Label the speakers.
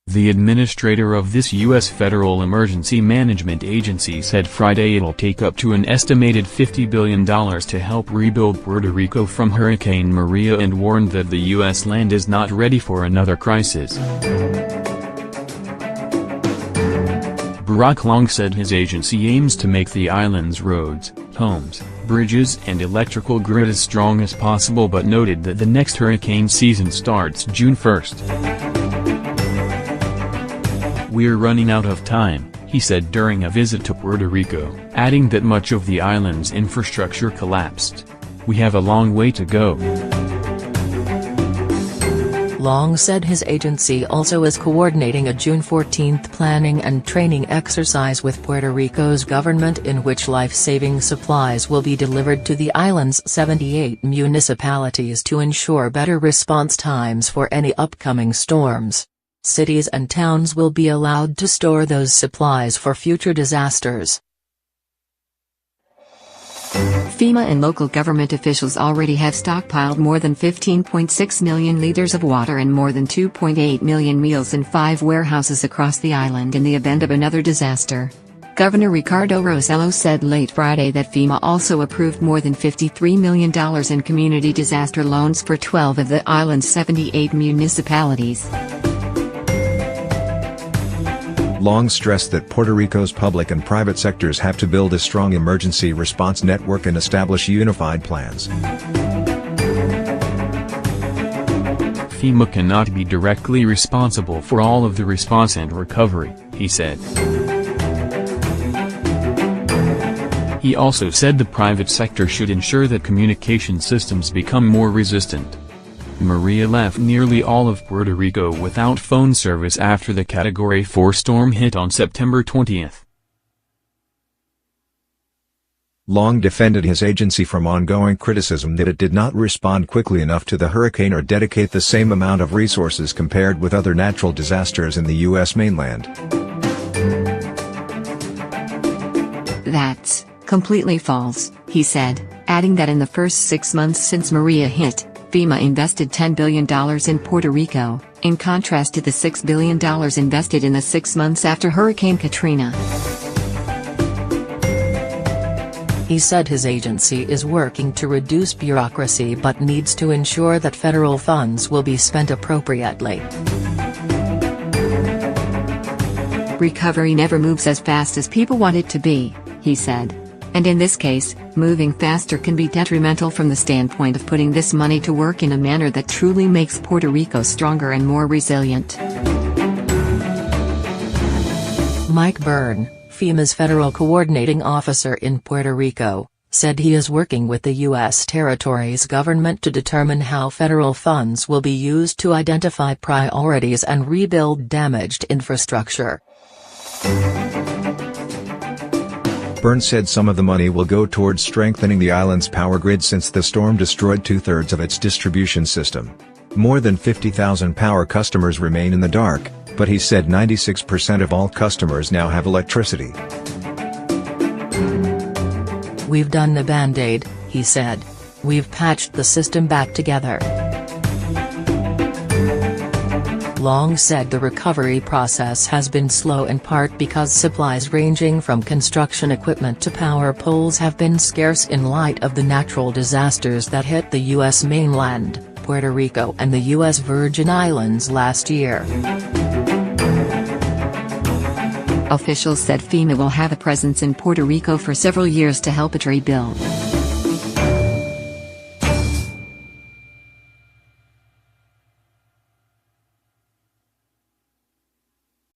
Speaker 1: The administrator of this U.S. Federal Emergency Management Agency said Friday it'll take up to an estimated $50 billion to help rebuild Puerto Rico from Hurricane Maria and warned that the U.S. land is not ready for another crisis. Barack Long said his agency aims to make the island's roads, homes, bridges and electrical grid as strong as possible, but noted that the next hurricane season starts June 1st. "We're running out of time," he said during a visit to Puerto Rico, adding that much of the island's infrastructure collapsed. "We have a long way to go."
Speaker 2: Long said his agency also is coordinating a June 14th planning and training exercise with Puerto Rico's government in which life-saving supplies will be delivered to the island's 78 municipalities to ensure better response times for any upcoming storms. Cities and towns will be allowed to store those supplies for future disasters.
Speaker 3: FEMA and local government officials already have stockpiled more than 15.6 million liters of water and more than 2.8 million meals in 5 warehouses across the island in the event of another disaster. Governor Ricardo Rossello said late Friday that FEMA also approved more than $53 million in community disaster loans for 12 of the island's 78 municipalities.
Speaker 4: Long stressed that Puerto Rico's public and private sectors have to build a strong emergency response network and establish unified plans.
Speaker 1: FEMA cannot be directly responsible for all of the response and recovery, he said. He also said the private sector should ensure that communication systems become more resistant. Maria left nearly all of Puerto Rico without phone service after the Category 4 storm hit on September 20.
Speaker 4: Long defended his agency from ongoing criticism that it did not respond quickly enough to the hurricane or dedicate the same amount of resources compared with other natural disasters in the U.S. mainland.
Speaker 3: "That's completely false," he said, adding that in the first 6 months since Maria hit, FEMA invested $10 billion in Puerto Rico, in contrast to the $6 billion invested in the 6 months after Hurricane Katrina.
Speaker 2: He said his agency is working to reduce bureaucracy but needs to ensure that federal funds will be spent appropriately.
Speaker 3: "Recovery never moves as fast as people want it to be," he said. "And in this case, moving faster can be detrimental from the standpoint of putting this money to work in a manner that truly makes Puerto Rico stronger and more resilient."
Speaker 2: Mike Byrne, FEMA's federal coordinating officer in Puerto Rico, said he is working with the U.S. territory's government to determine how federal funds will be used to identify priorities and rebuild damaged infrastructure.
Speaker 4: Byrne said some of the money will go towards strengthening the island's power grid since the storm destroyed 2/3 of its distribution system. More than 50,000 power customers remain in the dark, but he said 96% of all customers now have electricity.
Speaker 2: "We've done a band-aid," he said. "We've patched the system back together." Long said the recovery process has been slow in part because supplies ranging from construction equipment to power poles have been scarce in light of the natural disasters that hit the U.S. mainland, Puerto Rico and the U.S. Virgin Islands last year.
Speaker 3: Officials said FEMA will have a presence in Puerto Rico for several years to help it rebuild.